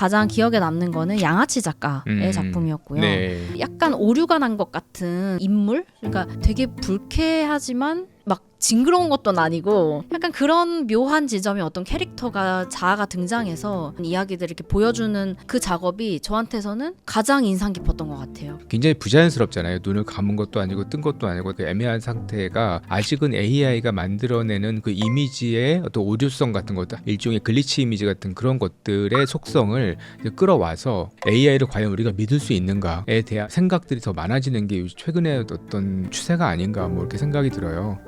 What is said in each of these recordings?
가장 기억에 남는 거는 양아치 작가의 작품이었고요. 네. 약간 오류가 난 것 같은 인물? 그러니까 되게 불쾌하지만 막 징그러운 것도 아니고 약간 그런 묘한 지점이 어떤 캐릭터가 자아가 등장해서 이야기들을 이렇게 보여주는 그 작업이 저한테서는 가장 인상 깊었던 것 같아요. 굉장히 부자연스럽잖아요. 눈을 감은 것도 아니고 뜬 것도 아니고 그 애매한 상태가 아직은 AI가 만들어내는 그 이미지의 어떤 오류성 같은 것들, 일종의 글리치 이미지 같은 그런 것들의 속성을 끌어와서 AI를 과연 우리가 믿을 수 있는가에 대한 생각들이 더 많아지는 게 최근에 어떤 추세가 아닌가 뭐 이렇게 생각이 들어요.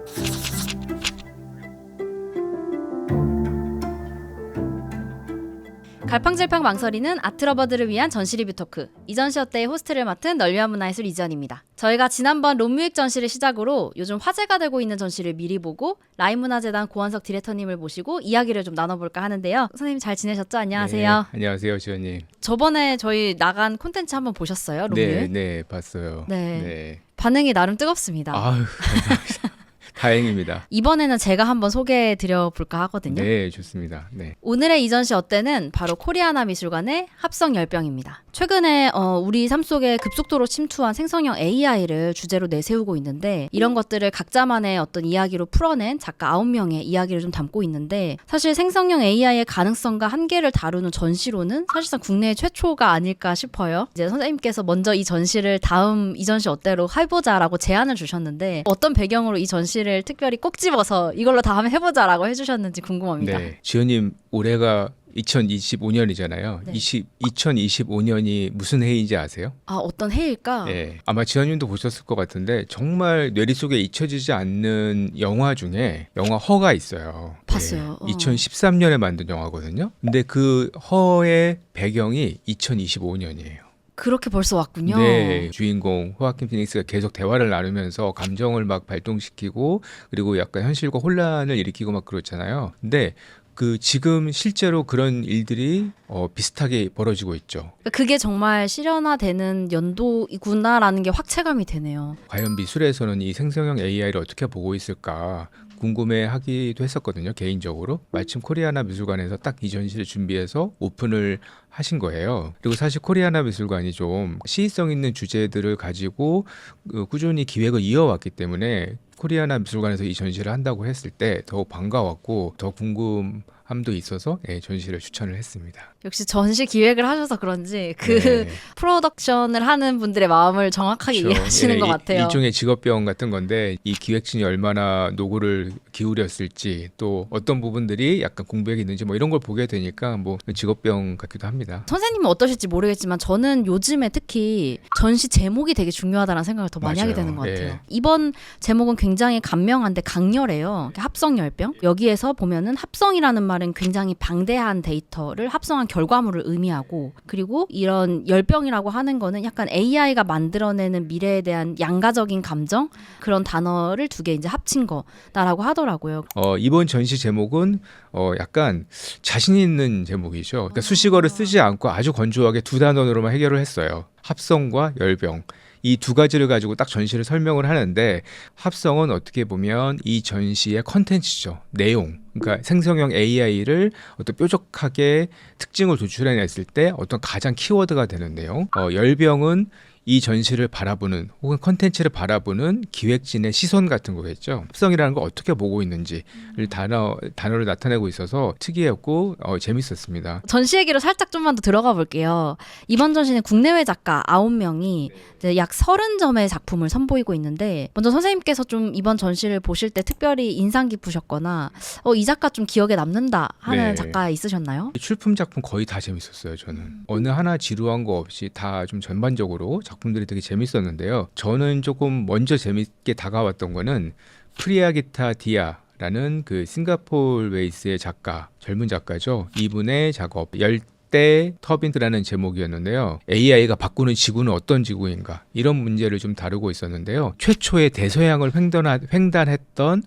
갈팡질팡 망설이는 아트러버들을 위한 전시 리뷰 토크. 이전시 어때의 호스트를 맡은 널리와 문화예술 이지연입니다. 저희가 지난번 롬뮤익 전시를 시작으로 요즘 화제가 되고 있는 전시를 미리 보고 라인문화재단 고한석 디렉터님을 모시고 이야기를 좀 나눠볼까 하는데요. 선생님 잘 지내셨죠? 안녕하세요. 네, 안녕하세요, 지연님. 저번에 저희 나간 콘텐츠 한번 보셨어요? 롬뮤익? 네, 봤어요. 네. 반응이 나름 뜨겁습니다. 아유, 감사합니다. 다행입니다. 이번에는 제가 한번 소개해 드려볼까 하거든요. 네, 좋습니다. 네. 오늘의 이전시 어때는 바로 코리아나 미술관의 합성 열병입니다. 최근에 우리 삶 속에 급속도로 침투한 생성형 AI를 주제로 내세우고 있는데 이런 것들을 각자만의 어떤 이야기로 풀어낸 작가 9명의 이야기를 좀 담고 있는데 사실 생성형 AI의 가능성과 한계를 다루는 전시로는 사실상 국내 최초가 아닐까 싶어요. 이제 선생님께서 먼저 이 전시를 다음 이전시 어때로 해보자라고 제안을 주셨는데 어떤 배경으로 이 전시를 특별히 꼭 집어서 이걸로 다음에 해보자라고 해주셨는지 궁금합니다. 네. 지연님 올해가 2025년이잖아요. 네. 2025년이 무슨 해인지 아세요? 아, 어떤 해일까? 네. 아마 지연님도 보셨을 것 같은데 정말 뇌리 속에 잊혀지지 않는 영화 중에 영화 허가 있어요. 봤어요. 네. 2013년에 만든 영화거든요. 근데 그 허의 배경이 2025년이에요. 그렇게 벌써 왔군요. 네, 주인공 호아킨 피닉스가 계속 대화를 나누면서 감정을 막 발동시키고 그리고 약간 현실과 혼란을 일으키고 막 그렇잖아요. 근데 그 지금 실제로 그런 일들이 비슷하게 벌어지고 있죠. 그게 정말 실현화되는 연도이구나라는 게 확체감이 되네요. 과연 미술에서는 이 생성형 AI를 어떻게 보고 있을까 궁금해하기도 했었거든요. 개인적으로. 마침 코리아나 미술관에서 딱 이 전시를 준비해서 오픈을 하신 거예요. 그리고 사실 코리아나 미술관이 좀 시의성 있는 주제들을 가지고 꾸준히 기획을 이어왔기 때문에 코리아나 미술관에서 이 전시를 한다고 했을 때 더욱 반가웠고 더 궁금함도 있어서 전시를 추천을 했습니다. 역시 전시 기획을 하셔서 그런지 그 네. 프로덕션을 하는 분들의 마음을 정확하게 그렇죠. 이해하시는 것 같아요. 일종의 직업병 같은 건데 이 기획진이 얼마나 노고를 기울였을지 또 어떤 부분들이 약간 공백이 있는지 뭐 이런 걸 보게 되니까 뭐 직업병 같기도 합니다. 선생님은 어떠실지 모르겠지만 저는 요즘에 특히 전시 제목이 되게 중요하다는 생각을 더 많이 하게 맞아요. 되는 것 같아요. 예. 이번 제목은 굉장히 감명한데 강렬해요. 합성 열병. 여기에서 보면은 합성이라는 말은 굉장히 방대한 데이터를 합성한 결과물을 의미하고 그리고 이런 열병이라고 하는 거는 약간 AI가 만들어내는 미래에 대한 양가적인 감정 그런 단어를 두 개 이제 합친 거다라고 하더라고요. 이번 전시 제목은 약간 자신 있는 제목이죠. 그러니까 수식어를 쓰지 않고 아주 건조하게 두 단어로만 해결을 했어요. 합성과 열병. 이 두 가지를 가지고 딱 전시를 설명을 하는데 합성은 어떻게 보면 이 전시의 컨텐츠죠. 내용. 그러니까 생성형 AI를 어떤 뾰족하게 특징을 도출해냈을 때 어떤 가장 키워드가 되는 내용. 열병은 이 전시를 바라보는 혹은 컨텐츠를 바라보는 기획진의 시선 같은 거겠죠. 합성이라는 걸 어떻게 보고 있는지를 단어를 나타내고 있어서 특이했고 재밌었습니다. 전시 얘기로 살짝 좀만 더 들어가 볼게요. 이번 전시는 국내외 작가 9명이 이제 약 30점의 작품을 선보이고 있는데 먼저 선생님께서 좀 이번 전시를 보실 때 특별히 인상 깊으셨거나 이 작가 좀 기억에 남는다 하는 네. 작가 있으셨나요? 출품 작품 거의 다 재밌었어요. 저는 어느 하나 지루한 거 없이 다 좀 전반적으로 작품들이 되게 재밌었는데요. 저는 조금 먼저 재밌게 다가왔던 거는 프리아기타 디아라는 그 싱가포르 베이스의 작가, 젊은 작가죠. 이분의 작업 열대 터빈트라는 제목이었는데요. AI가 바꾸는 지구는 어떤 지구인가 이런 문제를 좀 다루고 있었는데요. 최초의 대서양을 횡단했던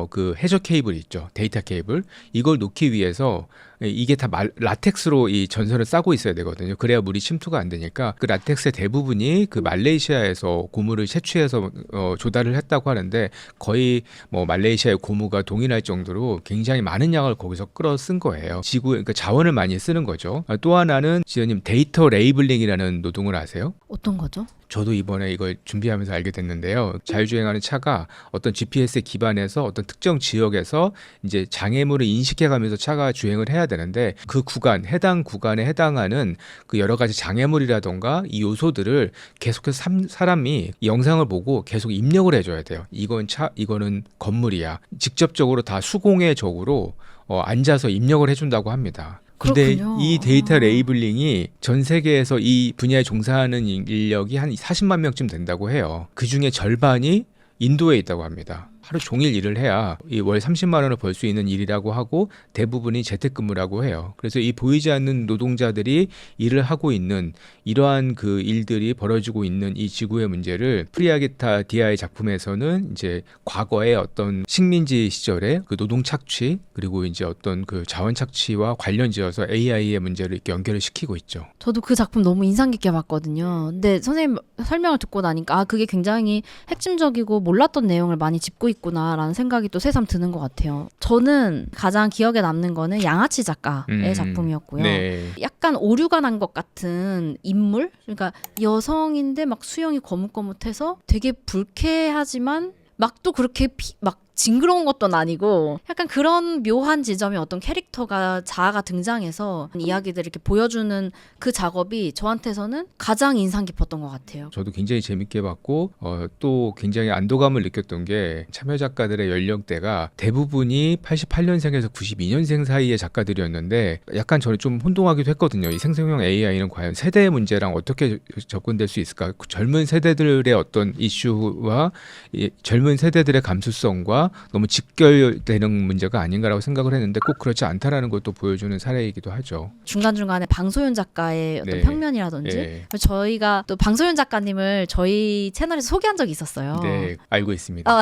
그 해저 케이블 있죠. 데이터 케이블. 이걸 놓기 위해서 이게 다 라텍스로 이 전선을 싸고 있어야 되거든요. 그래야 물이 침투가 안 되니까 그 라텍스의 대부분이 그 말레이시아에서 고무를 채취해서 조달을 했다고 하는데 거의 뭐 말레이시아의 고무가 동일할 정도로 굉장히 많은 양을 거기서 끌어 쓴 거예요. 그러니까 자원을 많이 쓰는 거죠. 또 하나는 지연님 데이터 레이블링이라는 노동을 아세요? 어떤 거죠? 저도 이번에 이걸 준비하면서 알게 됐는데요. 자율주행하는 차가 어떤 GPS에 기반해서 어떤 특정 지역에서 이제 장애물을 인식해가면서 차가 주행을 해야 되는데 그 구간, 해당 구간에 해당하는 그 여러 가지 장애물이라던가 이 요소들을 계속해서 사람이 영상을 보고 계속 입력을 해줘야 돼요. 이거는 건물이야. 직접적으로 다 수공예 적으로 앉아서 입력을 해준다고 합니다. 근데 그렇군요. 이 데이터 레이블링이 전 세계에서 이 분야에 종사하는 인력이 한 40만 명쯤 된다고 해요. 그 중에 절반이 인도에 있다고 합니다. 하루 종일 일을 해야 이 월 30만 원을 벌 수 있는 일이라고 하고 대부분이 재택근무라고 해요. 그래서 이 보이지 않는 노동자들이 일을 하고 있는 이러한 그 일들이 벌어지고 있는 이 지구의 문제를 프리아기타 디아의 작품에서는 이제 과거의 어떤 식민지 시절의 그 노동 착취 그리고 이제 어떤 그 자원 착취와 관련지어서 AI의 문제를 이렇게 연결을 시키고 있죠. 저도 그 작품 너무 인상 깊게 봤거든요. 근데 선생님 설명을 듣고 나니까 그게 굉장히 핵심적이고 몰랐던 내용을 많이 짚고 있구나라는 생각이 또 새삼 드는 것 같아요. 저는 가장 기억에 남는 거는 양아치 작가의 작품이었고요. 네. 약간 오류가 난 것 같은 인물? 그러니까 여성인데 막 수영이 거뭇거뭇해서 되게 불쾌하지만 막 또 그렇게 막 징그러운 것도 아니고 약간 그런 묘한 지점에 어떤 캐릭터가 자아가 등장해서 이야기들을 이렇게 보여주는 그 작업이 저한테서는 가장 인상 깊었던 것 같아요. 저도 굉장히 재밌게 봤고 또 굉장히 안도감을 느꼈던 게 참여 작가들의 연령대가 대부분이 88년생에서 92년생 사이의 작가들이었는데 약간 저는 좀 혼동하기도 했거든요. 이 생성형 AI는 과연 세대의 문제랑 어떻게 접근될 수 있을까? 젊은 세대들의 어떤 이슈와 이 젊은 세대들의 감수성과 너무 직결되는 문제가 아닌가라고 생각을 했는데 꼭 그렇지 않다라는 것도 보여주는 사례이기도 하죠. 중간중간에 방소연 작가의 어떤 네. 평면이라든지 네. 저희가 또 방소연 작가님을 저희 채널에서 소개한 적이 있었어요. 네, 알고 있습니다.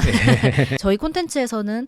저희 콘텐츠에서는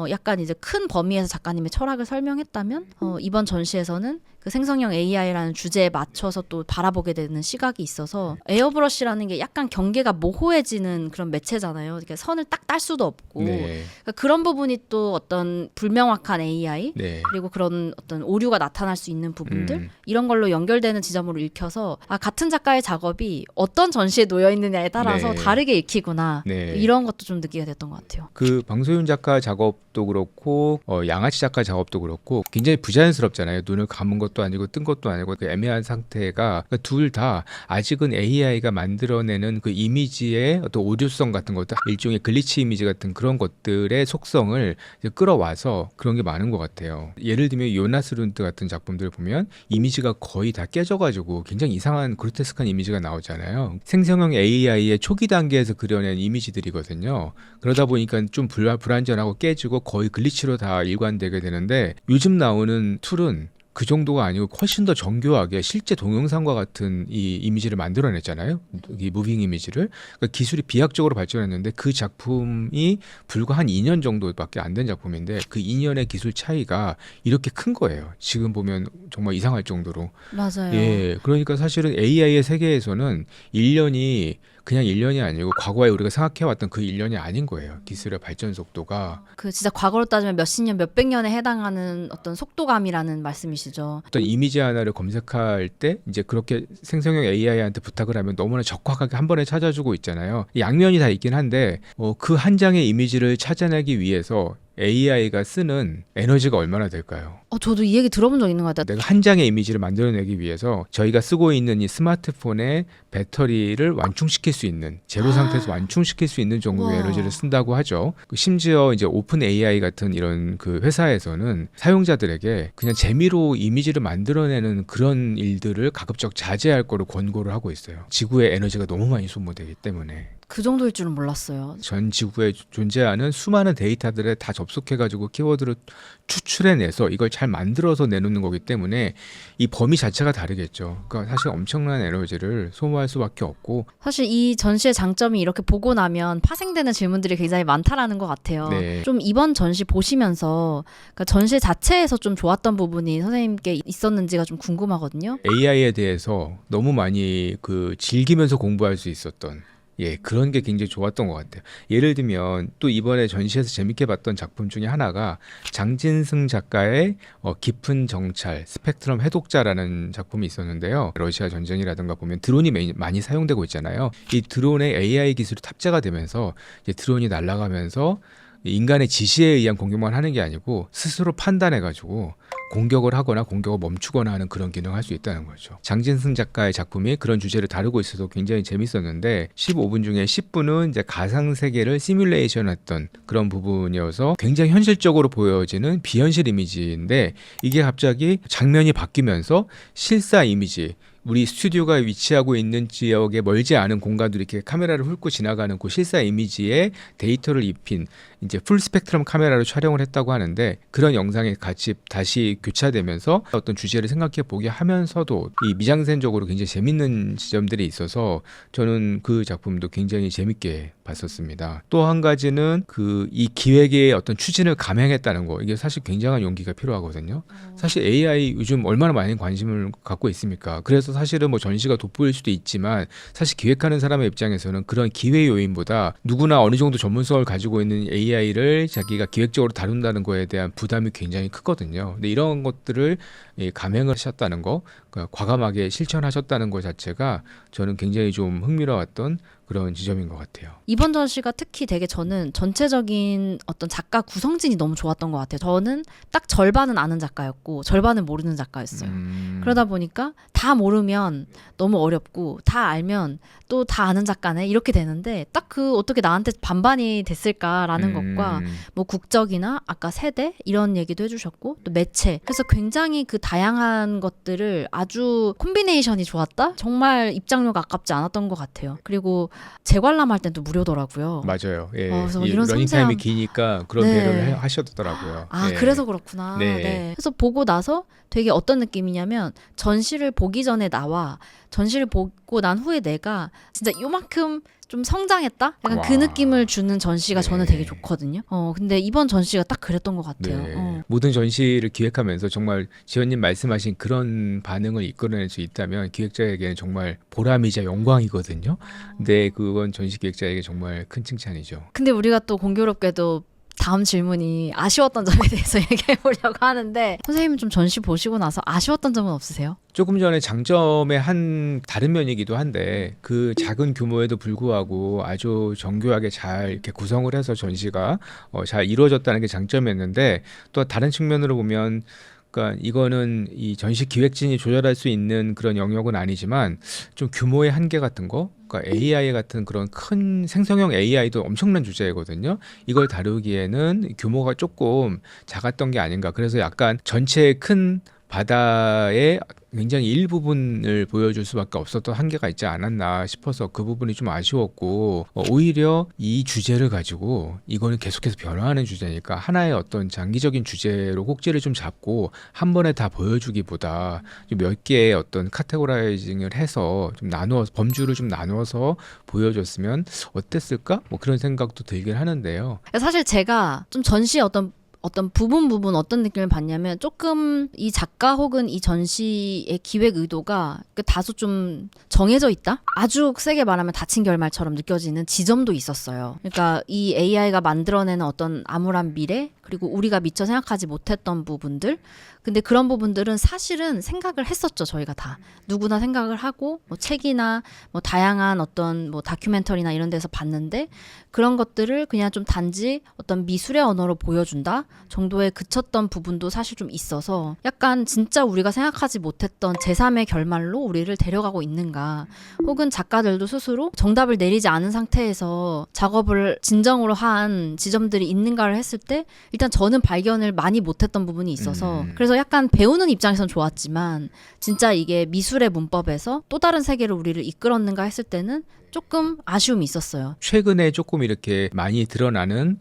약간 이제 큰 범위에서 작가님의 철학을 설명했다면 이번 전시에서는 그 생성형 AI라는 주제에 맞춰서 또 바라보게 되는 시각이 있어서 에어브러쉬라는 게 약간 경계가 모호해지는 그런 매체잖아요. 그러니까 선을 딱 딸 수도 없고 네. 그러니까 그런 부분이 또 어떤 불명확한 AI 네. 그리고 그런 어떤 오류가 나타날 수 있는 부분들 이런 걸로 연결되는 지점으로 읽혀서 같은 작가의 작업이 어떤 전시에 놓여 있느냐에 따라서 네. 다르게 읽히구나 네. 이런 것도 좀 느끼게 됐던 것 같아요. 그 방소윤 작가 작업도 그렇고 양아치 작가 작업도 그렇고 굉장히 부자연스럽잖아요. 눈을 감은 것도 아니고 뜬 것도 아니고 그 애매한 상태가 그러니까 둘 다 아직은 AI가 만들어내는 그 이미지의 어떤 오류성 같은 것들 일종의 글리치 이미지 같은 그런 것들의 속성을 이제 끌어와서 그런 게 많은 것 같아요. 예를 들면 요나스 룬트 같은 작품들 보면 이미지가 거의 다 깨져가지고 굉장히 이상한 그로테스크한 이미지가 나오잖아요. 생성형 AI의 초기 단계에서 그려낸 이미지들이거든요. 그러다 보니까 좀 불완전하고 깨지고 거의 글리치로 다 일관되게 되는데 요즘 나오는 툴은 그 정도가 아니고 훨씬 더 정교하게 실제 동영상과 같은 이 이미지를 만들어냈잖아요. 이 무빙 이미지를. 그러니까 기술이 비약적으로 발전했는데 그 작품이 불과 한 2년 정도밖에 안 된 작품인데 그 2년의 기술 차이가 이렇게 큰 거예요. 지금 보면 정말 이상할 정도로. 맞아요. 예, 그러니까 사실은 AI의 세계에서는 1년이 그냥 1년이 아니고 과거에 우리가 생각해왔던 그 1년이 아닌 거예요. 기술의 발전 속도가. 그 진짜 과거로 따지면 몇십 년, 몇백 년에 해당하는 어떤 속도감이라는 말씀이시죠. 어떤 이미지 하나를 검색할 때 이제 그렇게 생성형 AI한테 부탁을 하면 너무나 적확하게 한 번에 찾아주고 있잖아요. 양면이 다 있긴 한데 그 한 장의 이미지를 찾아내기 위해서 AI가 쓰는 에너지가 얼마나 될까요? 저도 이 얘기 들어본 적 있는 것 같아요. 내가 한 장의 이미지를 만들어내기 위해서 저희가 쓰고 있는 이 스마트폰의 배터리를 완충시킬 수 있는 제로 상태에서 완충시킬 수 있는 정도의 와. 에너지를 쓴다고 하죠. 심지어 이제 오픈 AI 같은 이런 그 회사에서는 사용자들에게 그냥 재미로 이미지를 만들어내는 그런 일들을 가급적 자제할 거를 권고를 하고 있어요. 지구의 에너지가 너무 많이 소모되기 때문에. 그 정도일 줄은 몰랐어요. 전 지구에 존재하는 수많은 데이터들에 다 접속해가지고 키워드를 추출해내서 이걸 잘 만들어서 내놓는 거기 때문에 이 범위 자체가 다르겠죠. 그러니까 사실 엄청난 에너지를 소모할 수밖에 없고. 사실 이 전시의 장점이 이렇게 보고 나면 파생되는 질문들이 굉장히 많다라는 것 같아요. 네. 좀 이번 전시 보시면서 그러니까 전시 자체에서 좀 좋았던 부분이 선생님께 있었는지가 좀 궁금하거든요. AI에 대해서 너무 많이 즐기면서 공부할 수 있었던 그런 게 굉장히 좋았던 것 같아요. 예를 들면 또 이번에 전시에서 재밌게 봤던 작품 중에 하나가 장진승 작가의 깊은 정찰, 스펙트럼 해독자라는 작품이 있었는데요. 러시아 전쟁이라든가 보면 드론이 많이 사용되고 있잖아요. 이 드론에 AI 기술이 탑재가 되면서 이제 드론이 날아가면서 인간의 지시에 의한 공격만 하는 게 아니고 스스로 판단해가지고 공격을 하거나 공격을 멈추거나 하는 그런 기능을 할 수 있다는 거죠. 장진승 작가의 작품이 그런 주제를 다루고 있어서 굉장히 재밌었는데 15분 중에 10분은 이제 가상세계를 시뮬레이션했던 그런 부분이어서 굉장히 현실적으로 보여지는 비현실 이미지인데 이게 갑자기 장면이 바뀌면서 실사 이미지, 우리 스튜디오가 위치하고 있는 지역에 멀지 않은 공간도 이렇게 카메라를 훑고 지나가는 그 실사 이미지에 데이터를 입힌 이제 풀 스펙트럼 카메라로 촬영을 했다고 하는데 그런 영상이 같이 다시 교차되면서 어떤 주제를 생각해 보게 하면서도 이 미장센적으로 굉장히 재밌는 지점들이 있어서 저는 그 작품도 굉장히 재밌게 봤었습니다. 또 한 가지는 이 기획의 어떤 추진을 감행했다는 거, 이게 사실 굉장한 용기가 필요하거든요. 사실 AI 요즘 얼마나 많은 관심을 갖고 있습니까? 그래서 사실은 뭐 전시가 돋보일 수도 있지만 사실 기획하는 사람의 입장에서는 그런 기회 요인보다 누구나 어느 정도 전문성을 가지고 있는 AI를 자기가 기획적으로 다룬다는 거에 대한 부담이 굉장히 크거든요. 근데 이런 것들을 감행을 하셨다는 거, 그러니까 과감하게 실천하셨다는 것 자체가 저는 굉장히 좀 흥미로웠던 그런 지점인 것 같아요. 이번 전시가 특히 되게 저는 전체적인 어떤 작가 구성진이 너무 좋았던 것 같아요. 저는 딱 절반은 아는 작가였고 절반은 모르는 작가였어요. 그러다 보니까 다 모르면 너무 어렵고 다 알면 또 다 아는 작가네 이렇게 되는데 딱 어떻게 나한테 반반이 됐을까라는 것과 뭐 국적이나 아까 세대 이런 얘기도 해주셨고 또 매체, 그래서 굉장히 그 다양한 것들을 아주 콤비네이션이 좋았다? 정말 입장료가 아깝지 않았던 것 같아요. 그리고 재관람할 땐 또 무료더라고요. 맞아요. 그래서 이 이런 러닝타임이 기니까 그런 배려를 하셨더라고요. 그래서 그렇구나. 네. 그래서 보고 나서 되게 어떤 느낌이냐면 전시를 보기 전에 나와 전시를 보고 난 후에 내가 진짜 요만큼 좀 성장했다? 약간 그 느낌을 주는 전시가 저는 되게 좋거든요. 근데 이번 전시가 딱 그랬던 것 같아요. 모든 전시를 기획하면서 정말 지연님 말씀하신 그런 반응을 이끌어낼 수 있다면 기획자에게는 정말 보람이자 영광이거든요. 근데 그건 전시 기획자에게 정말 큰 칭찬이죠. 근데 우리가 또 공교롭게도 다음 질문이 아쉬웠던 점에 대해서 얘기해 보려고 하는데 선생님 좀 전시 보시고 나서 아쉬웠던 점은 없으세요? 조금 전에 장점의 한 다른 면이기도 한데 그 작은 규모에도 불구하고 아주 정교하게 잘 이렇게 구성을 해서 전시가 잘 이루어졌다는 게 장점이었는데 또 다른 측면으로 보면 그러니까 이거는 이 전시 기획진이 조절할 수 있는 그런 영역은 아니지만 좀 규모의 한계 같은 거, 그러니까 AI 같은 그런 큰 생성형 AI도 엄청난 주제거든요. 이걸 다루기에는 규모가 조금 작았던 게 아닌가. 그래서 약간 전체의 큰 바다의 굉장히 일부분을 보여줄 수밖에 없었던 한계가 있지 않았나 싶어서 그 부분이 좀 아쉬웠고 오히려 이 주제를 가지고 이거는 계속해서 변화하는 주제니까 하나의 어떤 장기적인 주제로 꼭지를 좀 잡고 한 번에 다 보여주기보다 좀 몇 개의 어떤 카테고라이징을 해서 좀 나누어서 범주를 좀 나누어서 보여줬으면 어땠을까? 뭐 그런 생각도 들긴 하는데요. 사실 제가 좀 전시의 어떤 부분 어떤 느낌을 받냐면 조금 이 작가 혹은 이 전시의 기획 의도가 다소 좀 정해져 있다? 아주 세게 말하면 닫힌 결말처럼 느껴지는 지점도 있었어요. 그러니까 이 AI가 만들어내는 어떤 암울한 미래, 그리고 우리가 미처 생각하지 못했던 부분들, 근데 그런 부분들은 사실은 생각을 했었죠. 저희가 다 누구나 생각을 하고 뭐 책이나 뭐 다양한 어떤 뭐 다큐멘터리나 이런 데서 봤는데 그런 것들을 그냥 좀 단지 어떤 미술의 언어로 보여준다 정도에 그쳤던 부분도 사실 좀 있어서 약간 진짜 우리가 생각하지 못했던 제3의 결말로 우리를 데려가고 있는가, 혹은 작가들도 스스로 정답을 내리지 않은 상태에서 작업을 진정으로 한 지점들이 있는가를 했을 때 일단 저는 발견을 많이 못했던 부분이 있어서 그래서 약간 배우는 입장에선 좋았지만 진짜 이게 미술의 문법에서 또 다른 세계를 우리를 이끌었는가 했을 때는 조금 아쉬움이 있었어요. 최근에 조금 이렇게 많이 드러나는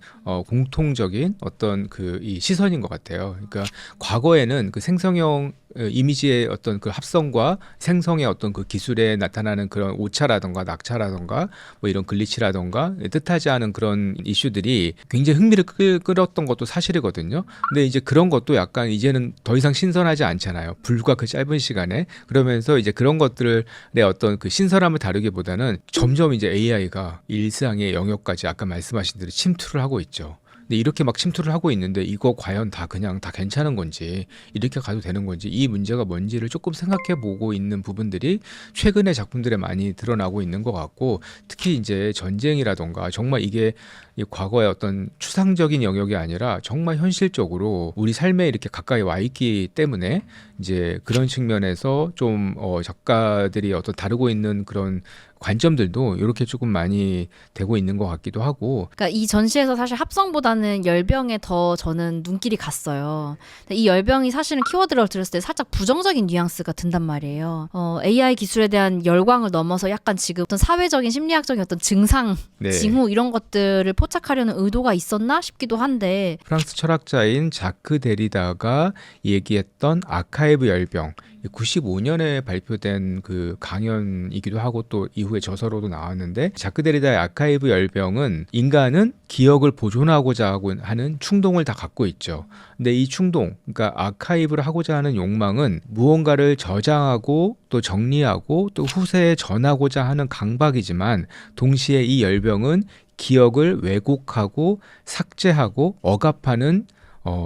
공통적인 어떤 그 이 시선인 것 같아요. 그러니까 과거에는 그 생성형 이미지의 어떤 그 합성과 생성의 어떤 그 기술에 나타나는 그런 오차라던가 낙차라던가 뭐 이런 글리치라던가 뜻하지 않은 그런 이슈들이 굉장히 흥미를 끌었던 것도 사실이거든요. 근데 이제 그런 것도 약간 이제는 더 이상 신선하지 않잖아요. 불과 그 짧은 시간에. 그러면서 이제 그런 것들의 어떤 그 신선함을 다루기보다는 점점 이제 AI가 일상의 영역까지 아까 말씀하신 대로 침투를 하고 있죠. 근데 이렇게 막 침투를 하고 있는데 이거 과연 다 그냥 다 괜찮은 건지 이렇게 가도 되는 건지 이 문제가 뭔지를 조금 생각해 보고 있는 부분들이 최근의 작품들에 많이 드러나고 있는 것 같고 특히 이제 전쟁이라던가 정말 이게 이 과거의 어떤 추상적인 영역이 아니라 정말 현실적으로 우리 삶에 이렇게 가까이 와 있기 때문에 이제 그런 측면에서 좀 작가들이 어떤 다루고 있는 그런 관점들도 이렇게 조금 많이 되고 있는 것 같기도 하고. 그러니까 이 전시에서 사실 합성보다는 열병에 더 저는 눈길이 갔어요. 근데 이 열병이 사실은 키워드를 들었을 때 살짝 부정적인 뉘앙스가 든단 말이에요. AI 기술에 대한 열광을 넘어서 약간 지금 어떤 사회적인 심리학적인 어떤 증상, 네. 징후 이런 것들을 포착하려는 의도가 있었나 싶기도 한데 프랑스 철학자인 자크 데리다가 얘기했던 아카이브 열병 95년에 발표된 그 강연이기도 하고 또 이후에 저서로도 나왔는데 자크 데리다의 아카이브 열병은 인간은 기억을 보존하고자 하는 충동을 다 갖고 있죠. 근데 이 충동, 그러니까 아카이브를 하고자 하는 욕망은 무언가를 저장하고 또 정리하고 또 후세에 전하고자 하는 강박이지만 동시에 이 열병은 기억을 왜곡하고 삭제하고 억압하는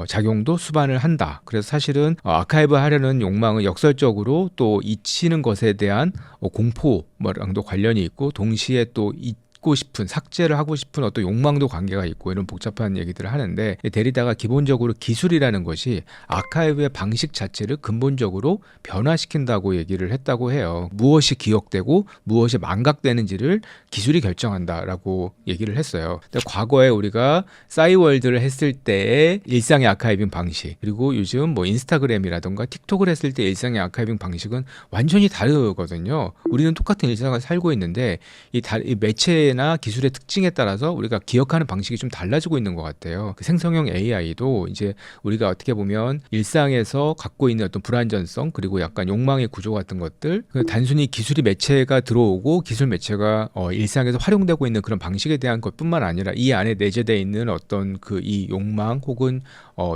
작용도 수반을 한다. 그래서 사실은 아카이브 하려는 욕망은 역설적으로 또 잊히는 것에 대한 공포랑도 관련이 있고 동시에 또 잊고 싶은 삭제를 하고 싶은 어떤 욕망도 관계가 있고 이런 복잡한 얘기들을 하는데 데리다가 기본적으로 기술이라는 것이 아카이브의 방식 자체를 근본적으로 변화시킨다고 얘기를 했다고 해요. 무엇이 기억되고 무엇이 망각되는지를 기술이 결정한다라고 얘기를 했어요. 근데 과거에 우리가 싸이월드를 했을 때의 일상의 아카이빙 방식 그리고 요즘 뭐 인스타그램이라던가 틱톡을 했을 때 일상의 아카이빙 방식은 완전히 다르거든요. 우리는 똑같은 일상을 살고 있는데 이 매체나 기술의 특징에 따라서 우리가 기억하는 방식이 좀 달라지고 있는 것 같아요. 그 생성형 AI도 이제 우리가 어떻게 보면 일상에서 갖고 있는 어떤 불안전성 그리고 약간 욕망의 구조 같은 것들 단순히 기술이 매체가 들어오고 기술 매체가 일상에서 활용되고 있는 그런 방식에 대한 것뿐만 아니라 이 안에 내재되어 있는 어떤 그 이 욕망 혹은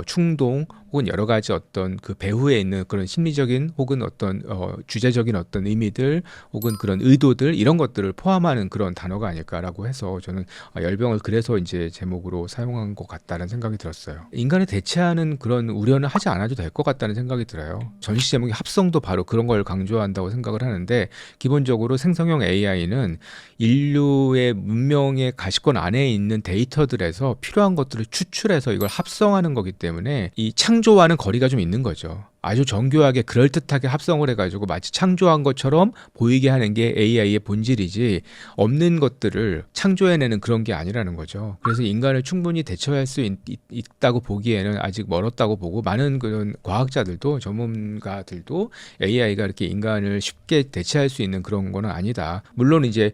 충동 혹은 여러 가지 어떤 그 배후에 있는 그런 심리적인 혹은 어떤 주제적인 어떤 의미들 혹은 그런 의도들 이런 것들을 포함하는 그런 단어가 아닐까라고 해서 저는 열병을 그래서 이제 제목으로 사용한 것 같다는 생각이 들었어요. 인간을 대체하는 그런 우려는 하지 않아도 될 것 같다는 생각이 들어요. 전시 제목이 합성도 바로 그런 걸 강조한다고 생각을 하는데 기본적으로 생성형 AI는 인류의 문명의 가시권 안에 있는 데이터들에서 필요한 것들을 추출해서 이걸 합성하는 거기 때문에 이 창조와는 거리가 좀 있는 거죠. 아주 정교하게 그럴듯하게 합성을 해가지고 마치 창조한 것처럼 보이게 하는 게 AI의 본질이지 없는 것들을 창조해내는 그런 게 아니라는 거죠. 그래서 인간을 충분히 대처할 수 있다고 보기에는 아직 멀었다고 보고 많은 그런 과학자들도 전문가들도 AI가 이렇게 인간을 쉽게 대체할 수 있는 그런 거는 아니다. 물론 이제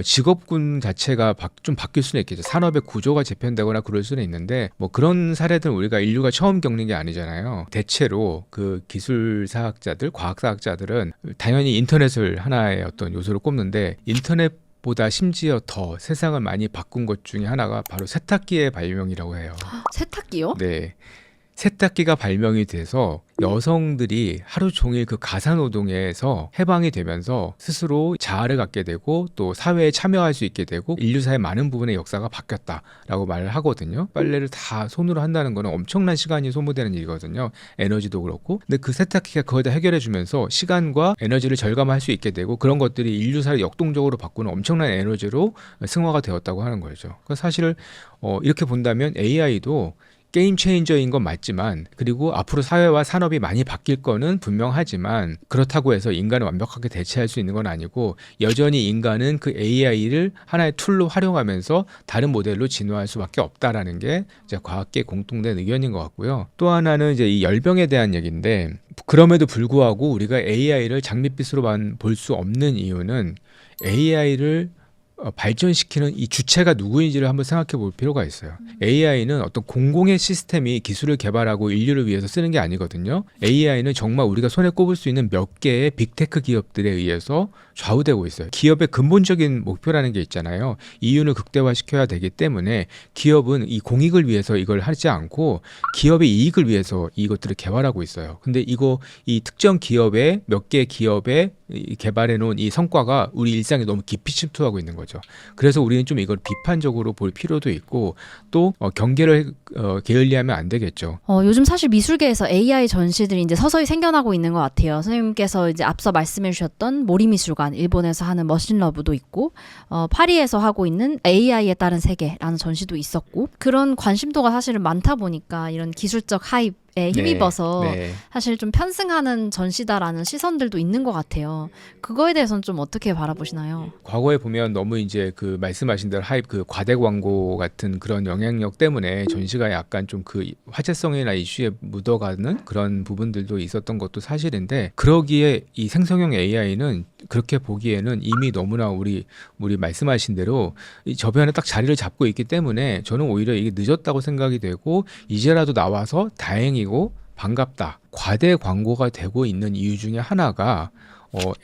직업군 자체가 좀 바뀔 수는 있겠죠. 산업의 구조가 재편되거나 그럴 수는 있는데 뭐 그런 사례들은 우리가 인류가 처음 겪는 게 아니잖아요. 대체로 그 기술사학자들, 과학사학자들은 당연히 인터넷을 하나의 어떤 요소로 꼽는데 인터넷보다 심지어 더 세상을 많이 바꾼 것 중에 하나가 바로 세탁기의 발명이라고 해요. 세탁기요? 네. 세탁기가 발명이 돼서 여성들이 하루 종일 그 가사노동에서 해방이 되면서 스스로 자아를 갖게 되고 또 사회에 참여할 수 있게 되고 인류사의 많은 부분의 역사가 바뀌었다라고 말을 하거든요. 빨래를 다 손으로 한다는 거는 엄청난 시간이 소모되는 일이거든요. 에너지도 그렇고. 근데 그 세탁기가 그걸 다 해결해 주면서 시간과 에너지를 절감할 수 있게 되고 그런 것들이 인류사를 역동적으로 바꾸는 엄청난 에너지로 승화가 되었다고 하는 거죠. 사실 이렇게 본다면 AI도 게임 체인저인 건 맞지만 그리고 앞으로 사회와 산업이 많이 바뀔 거는 분명하지만 그렇다고 해서 인간을 완벽하게 대체할 수 있는 건 아니고 여전히 인간은 그 AI를 하나의 툴로 활용하면서 다른 모델로 진화할 수밖에 없다라는 게 이제 과학계 공통된 의견인 것 같고요. 또 하나는 이제 이 열병에 대한 얘기인데 그럼에도 불구하고 우리가 AI를 장밋빛으로만 볼 수 없는 이유는 AI를 발전시키는 이 주체가 누구인지를 한번 생각해 볼 필요가 있어요. AI는 어떤 공공의 시스템이 기술을 개발하고 인류를 위해서 쓰는 게 아니거든요. AI는 정말 우리가 손에 꼽을 수 있는 몇 개의 빅테크 기업들에 의해서 좌우되고 있어요. 기업의 근본적인 목표라는 게 있잖아요. 이윤을 극대화시켜야 되기 때문에 기업은 이 공익을 위해서 이걸 하지 않고 기업의 이익을 위해서 이것들을 개발하고 있어요. 근데 이 특정 기업의 몇 개 기업에 개발해 놓은 이 성과가 우리 일상에 너무 깊이 침투하고 있는 거죠. 그래서 우리는 좀 이걸 비판적으로 볼 필요도 있고 또 경계를 게을리하면 안 되겠죠. 요즘 사실 미술계에서 AI 전시들이 이제 서서히 생겨나고 있는 것 같아요. 선생님께서 이제 앞서 말씀해 주셨던 모리미술관, 일본에서 하는 머신러브도 있고, 파리에서 하고 있는 AI에 따른 세계라는 전시도 있었고, 그런 관심도가 사실은 많다 보니까 이런 기술적 하입에 힘입어서 사실 좀 편승하는 전시다라는 시선들도 있는 것 같아요. 그거에 대해서는 좀 어떻게 바라보시나요? 과거에 보면 너무 이제 그 말씀하신 대로 하입, 그 과대 광고 같은 그런 영향력 때문에 전시가 약간 좀 그 화제성이나 이슈에 묻어가는 그런 부분들도 있었던 것도 사실인데, 그러기에 이 생성형 AI는 그렇게 보기에는 이미 너무나 우리 말씀하신 대로 이 저변에 딱 자리를 잡고 있기 때문에 저는 오히려 이게 늦었다고 생각이 되고, 이제라도 나와서 다행이고 반갑다. 과대 광고가 되고 있는 이유 중에 하나가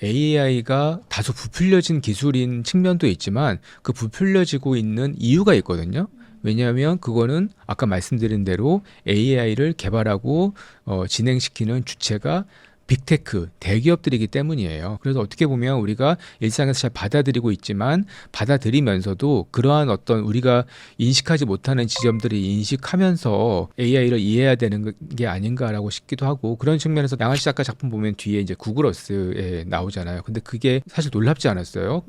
AI가 다소 부풀려진 기술인 측면도 있지만 그 부풀려지고 있는 이유가 있거든요. 왜냐하면 그거는 아까 말씀드린 대로 AI를 개발하고 진행시키는 주체가 빅테크, 대기업들이기 때문이에요. 그래서 어떻게 보면 우리가 일상에서 잘 받아들이고 있지만 받아들이면서도 그러한 어떤 우리가 인식하지 못하는 지점들을 인식하면서 AI를 이해해야 되는 게 아닌가라고 싶기도 하고, 그런 측면에서 양아치 작가 작품 보면 뒤에 이제 구글어스에 나오잖아요. 근데 그게 사실 놀랍지 않았어요.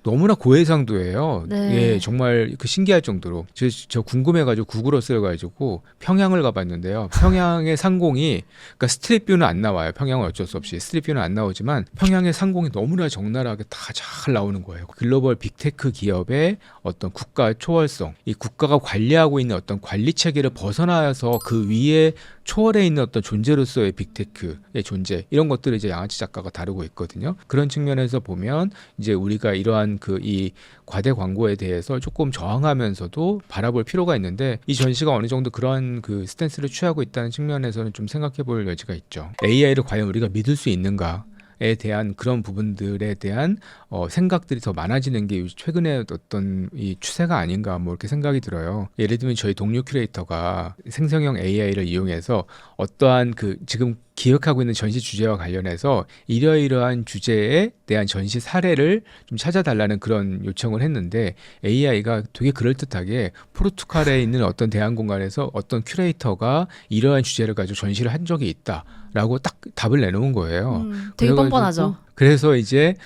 너무나 고해상도예요. 네. 예, 정말 그 신기할 정도로. 저 궁금해가지고 구글어스를 가지고 평양을 가봤는데요. 평양의 상공이, 그러니까 스트릿뷰는 안 나와요. 평양 어쩔 수 없이 스트릿뷰는 안 나오지만 평양의 상공이 너무나 적나라하게 다 잘 나오는 거예요. 글로벌 빅테크 기업의 어떤 국가 초월성, 이 국가가 관리하고 있는 어떤 관리 체계를 벗어나서 그 위에 초월해 있는 어떤 존재로서의 빅테크의 존재, 이런 것들을 이제 양아치 작가가 다루고 있거든요. 그런 측면에서 보면 이제 우리가 이러한 이 과대 광고에 대해서 조금 저항하면서도 바라볼 필요가 있는데, 이 전시가 어느 정도 그런 그 스탠스를 취하고 있다는 측면에서는 좀 생각해 볼 여지가 있죠. AI를 과연 우리가 믿을 수 있는가에 대한 그런 부분들에 대한 생각들이 더 많아지는 게 최근에 어떤 이 추세가 아닌가, 뭐 이렇게 생각이 들어요. 예를 들면 저희 동료 큐레이터가 생성형 AI를 이용해서 어떠한 지금 기획하고 있는 전시 주제와 관련해서 이러이러한 주제에 대한 전시 사례를 좀 찾아달라는 그런 요청을 했는데, AI가 되게 그럴듯하게 포르투갈에 있는 어떤 대한공간에서 어떤 큐레이터가 이러한 주제를 가지고 전시를 한 적이 있다라고 딱 답을 내놓은 거예요. 되게 뻔뻔하죠. 그래서 이제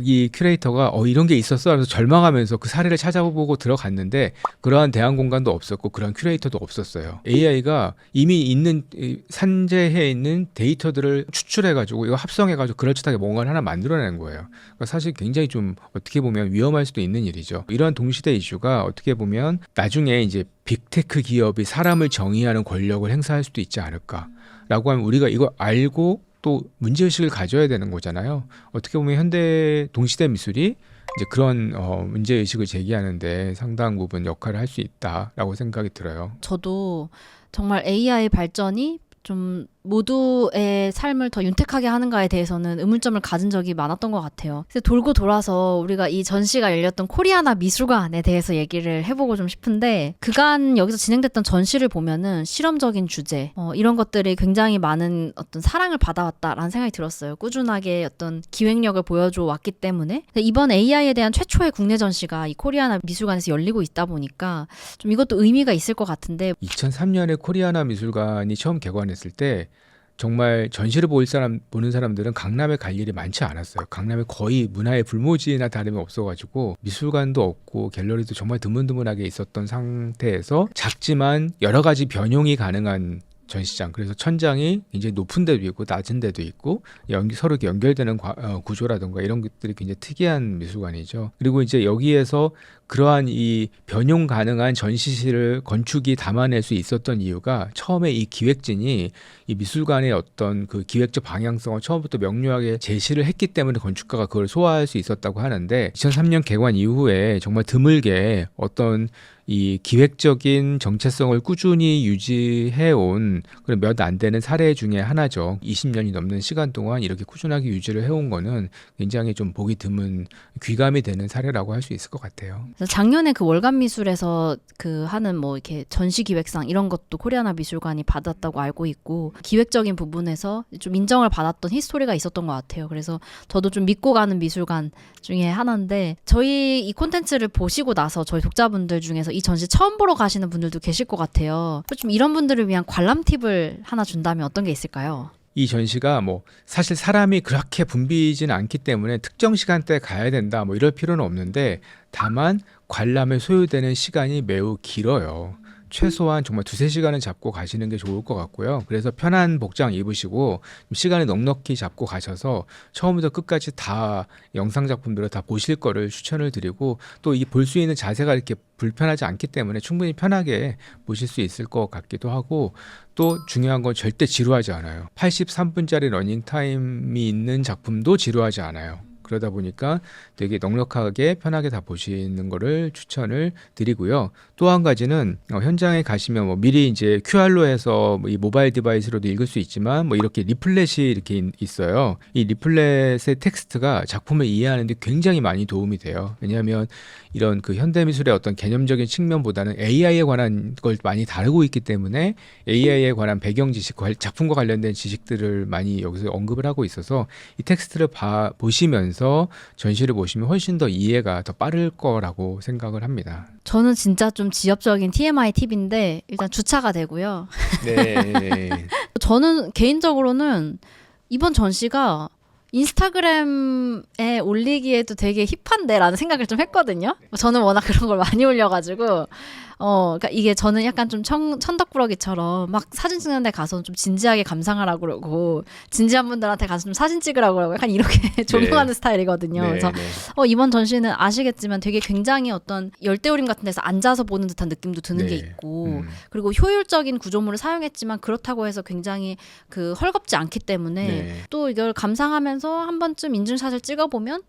이 큐레이터가 이런 게 있었어 하면서 절망하면서 그 사례를 찾아보고 들어갔는데 그러한 대안 공간도 없었고 그런 큐레이터도 없었어요. AI가 이미 있는 산재해 있는 데이터들을 추출해가지고 이거 합성해가지고 그럴듯하게 뭔가를 하나 만들어낸 거예요. 그러니까 사실 굉장히 좀 어떻게 보면 위험할 수도 있는 일이죠. 이러한 동시대 이슈가 어떻게 보면 나중에 이제 빅테크 기업이 사람을 정의하는 권력을 행사할 수도 있지 않을까라고 하면 우리가 이거 알고 또 문제의식을 가져야 되는 거잖아요. 어떻게 보면 현대 동시대 미술이 이제 그런 문제의식을 제기하는데 상당 부분 역할을 할 수 있다라고 생각이 들어요. 저도 정말 AI 발전이 좀 모두의 삶을 더 윤택하게 하는가에 대해서는 의문점을 가진 적이 많았던 것 같아요. 그래서 돌고 돌아서 우리가 이 전시가 열렸던 코리아나 미술관에 대해서 얘기를 해보고 좀 싶은데, 그간 여기서 진행됐던 전시를 보면은 실험적인 주제 이런 것들이 굉장히 많은 어떤 사랑을 받아왔다라는 생각이 들었어요. 꾸준하게 어떤 기획력을 보여줘 왔기 때문에. 이번 AI에 대한 최초의 국내 전시가 이 코리아나 미술관에서 열리고 있다 보니까 좀 이것도 의미가 있을 것 같은데, 2003년에 코리아나 미술관이 처음 개관했을 때 정말 전시를 보는 사람들은 강남에 갈 일이 많지 않았어요. 강남에 거의 문화의 불모지나 다름이 없어가지고 미술관도 없고 갤러리도 정말 드문드문하게 있었던 상태에서 작지만 여러 가지 변용이 가능한 전시장. 그래서 천장이 굉장히 높은 데도 있고 낮은 데도 있고 서로 이렇게 연결되는 구조라든가 이런 것들이 굉장히 특이한 미술관이죠. 그리고 이제 여기에서 그러한 이 변용 가능한 전시실을 건축이 담아낼 수 있었던 이유가 처음에 이 기획진이 이 미술관의 어떤 그 기획적 방향성을 처음부터 명료하게 제시를 했기 때문에 건축가가 그걸 소화할 수 있었다고 하는데 2003년 개관 이후에 정말 드물게 어떤 이 기획적인 정체성을 꾸준히 유지해온 그런 몇 안 되는 사례 중에 하나죠. 20년이 넘는 시간 동안 이렇게 꾸준하게 유지를 해온 거는 굉장히 좀 보기 드문 귀감이 되는 사례라고 할 수 있을 것 같아요. 그래서 작년에 그 월간 미술에서 그 하는 뭐 이렇게 전시 기획상 이런 것도 코리아나 미술관이 받았다고 알고 있고 기획적인 부분에서 좀 인정을 받았던 히스토리가 있었던 것 같아요. 그래서 저도 좀 믿고 가는 미술관 중에 하나인데 저희 이 콘텐츠를 보시고 나서 저희 독자분들 중에서 이 전시 처음 보러 가시는 분들도 계실 것 같아요. 좀 이런 분들을 위한 관람 팁을 하나 준다면 어떤 게 있을까요? 이 전시가 뭐 사실 사람이 그렇게 붐비지는 않기 때문에 특정 시간대에 가야 된다 뭐 이럴 필요는 없는데 다만 관람에 소요되는 시간이 매우 길어요. 최소한 정말 2-3시간은 잡고 가시는 게 좋을 것 같고요. 그래서 편한 복장 입으시고 시간을 넉넉히 잡고 가셔서 처음부터 끝까지 다 영상 작품들을 다 보실 거를 추천을 드리고 또 이 볼 수 있는 자세가 이렇게 불편하지 않기 때문에 충분히 편하게 보실 수 있을 것 같기도 하고 또 중요한 건 절대 지루하지 않아요. 83분짜리 러닝타임이 있는 작품도 지루하지 않아요. 그러다 보니까 되게 넉넉하게 편하게 다 보시는 거를 추천을 드리고요. 또 한 가지는 현장에 가시면 뭐 미리 이제 QR로 해서 이 모바일 디바이스로도 읽을 수 있지만 뭐 이렇게 리플렛이 이렇게 있어요. 이 리플렛의 텍스트가 작품을 이해하는 데 굉장히 많이 도움이 돼요. 왜냐하면 이런 그 현대미술의 어떤 개념적인 측면보다는 AI에 관한 걸 많이 다루고 있기 때문에 AI에 관한 배경 지식, 작품과 관련된 지식들을 많이 여기서 언급을 하고 있어서 이 텍스트를 보시면서 전시를 보시면 훨씬 더 이해가 더 빠를 거라고 생각을 합니다. 저는 진짜 좀 지엽적인 TMI 팁인데 일단 주차가 되고요. 네. 저는 개인적으로는 이번 전시가 인스타그램에 올리기에도 되게 힙한데라는 생각을 좀 했거든요. 저는 워낙 그런 걸 많이 올려가지고 그러니까 이게 저는 약간 좀 천덕꾸러기처럼 막 사진 찍는 데 가서 좀 진지하게 감상하라고 그러고 진지한 분들한테 가서 좀 사진 찍으라고 그러고 약간 이렇게 조명하는 스타일이거든요. 네, 그래서 네. 이번 전시는 아시겠지만 되게 굉장히 어떤 열대우림 같은 데서 앉아서 보는 듯한 느낌도 드는 네. 게 있고 그리고 효율적인 구조물을 사용했지만 그렇다고 해서 굉장히 그 헐겁지 않기 때문에 네. 또 이걸 감상하면서 한 번쯤 인증샷을 찍어보면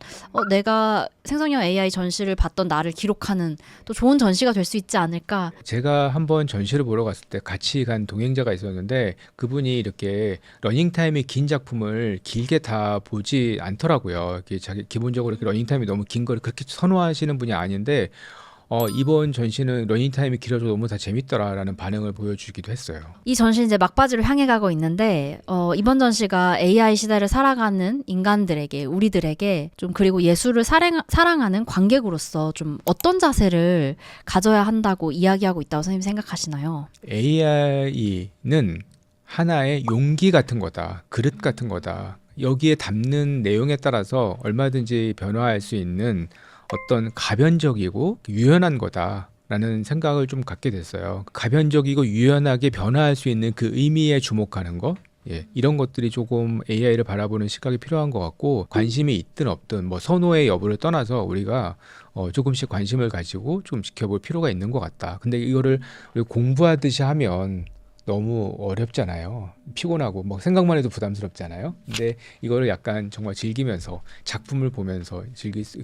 내가 생성형 AI 전시를 봤던 나를 기록하는 또 좋은 전시가 될 수 있지 않을까. 제가 한번 전시를 보러 갔을 때 같이 간 동행자가 있었는데 그분이 이렇게 러닝타임이 긴 작품을 길게 다 보지 않더라고요. 자기 기본적으로 이렇게 러닝타임이 너무 긴 걸 그렇게 선호하시는 분이 아닌데 이번 전시는 러닝타임이 길어서 너무 다 재밌더라라는 반응을 보여주기도 했어요. 이 전시 이제 막바지로 향해 가고 있는데 이번 전시가 AI 시대를 살아가는 인간들에게 우리들에게 좀 그리고 예술을 사랑하는 관객으로서 좀 어떤 자세를 가져야 한다고 이야기하고 있다고 선생님 생각하시나요? AI는 하나의 용기 같은 거다. 그릇 같은 거다. 여기에 담는 내용에 따라서 얼마든지 변화할 수 있는 어떤 가변적이고 유연한 거다라는 생각을 좀 갖게 됐어요. 가변적이고 유연하게 변화할 수 있는 그 의미에 주목하는 거, 이런 것들이 조금 AI를 바라보는 시각이 필요한 것 같고 관심이 있든 없든 뭐 선호의 여부를 떠나서 우리가 조금씩 관심을 가지고 좀 지켜볼 필요가 있는 것 같다. 근데 이거를 우리 공부하듯이 하면 너무 어렵잖아요. 피곤하고 뭐 생각만 해도 부담스럽잖아요. 근데 이거를 약간 정말 즐기면서 작품을 보면서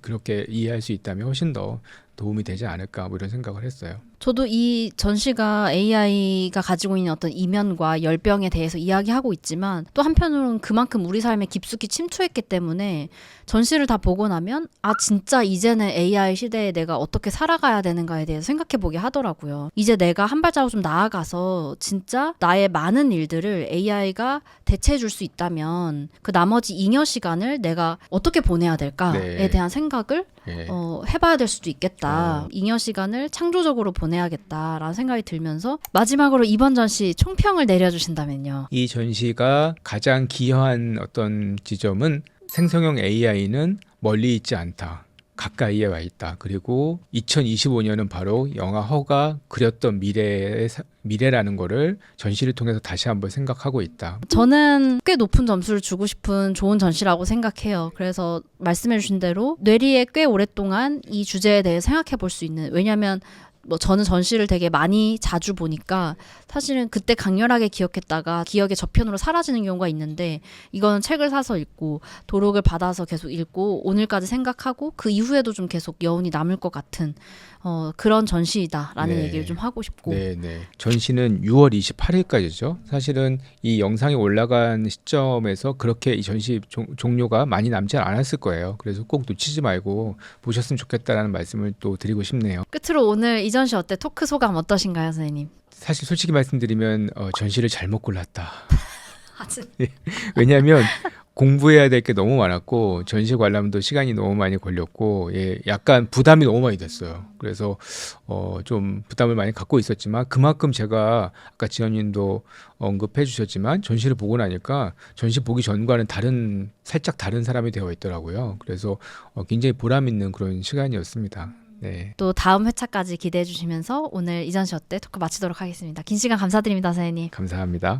그렇게 이해할 수 있다면 훨씬 더 도움이 되지 않을까 뭐 이런 생각을 했어요. 저도 이 전시가 AI가 가지고 있는 어떤 이면과 열병에 대해서 이야기하고 있지만 또 한편으로는 그만큼 우리 삶에 깊숙이 침투했기 때문에 전시를 다 보고 나면 진짜 이제는 AI 시대에 내가 어떻게 살아가야 되는가에 대해서 생각해보게 하더라고요. 이제 내가 한 발자국 좀 나아가서 진짜 나의 많은 일들을 AI가 대체해줄 수 있다면 그 나머지 잉여 시간을 내가 어떻게 보내야 될까에 대한 생각을 해봐야 될 수도 있겠다. 잉여 시간을 창조적으로 보내야겠다라는 생각이 들면서 마지막으로 이번 전시 총평을 내려주신다면요. 이 전시가 가장 기여한 어떤 지점은 생성형 AI는 멀리 있지 않다. 가까이에 와 있다. 그리고 2025년은 바로 영화 허가 그렸던 미래라는 거를 전시를 통해서 다시 한번 생각하고 있다. 저는 꽤 높은 점수를 주고 싶은 좋은 전시라고 생각해요. 그래서 말씀해 주신 대로 뇌리에 꽤 오랫동안 이 주제에 대해 생각해 볼 수 있는, 왜냐하면 뭐 저는 전시를 되게 많이 자주 보니까 사실은 그때 강렬하게 기억했다가 기억의 저편으로 사라지는 경우가 있는데, 이거는 책을 사서 읽고 도록을 받아서 계속 읽고 오늘까지 생각하고 그 이후에도 좀 계속 여운이 남을 것 같은 그런 전시이다라는 네. 얘기를 좀 하고 싶고. 네네. 전시는 6월 28일까지죠. 사실은 이 영상이 올라간 시점에서 그렇게 이 전시 종료가 많이 남지 않았을 거예요. 그래서 꼭 놓치지 말고 보셨으면 좋겠다라는 말씀을 또 드리고 싶네요. 끝으로 오늘 이 전시 어때? 토크 소감 어떠신가요, 선생님? 사실 솔직히 말씀드리면 전시를 잘못 골랐다. 아직 왜냐하면 공부해야 될 게 너무 많았고 전시 관람도 시간이 너무 많이 걸렸고 약간 부담이 너무 많이 됐어요. 그래서 좀 부담을 많이 갖고 있었지만 그만큼 제가 아까 지연님도 언급해 주셨지만 전시를 보고 나니까 전시 보기 전과는 살짝 다른 사람이 되어 있더라고요. 그래서 굉장히 보람 있는 그런 시간이었습니다. 네. 또 다음 회차까지 기대해 주시면서 오늘 이 전시 어때? 토크 마치도록 하겠습니다. 긴 시간 감사드립니다, 선생님. 감사합니다.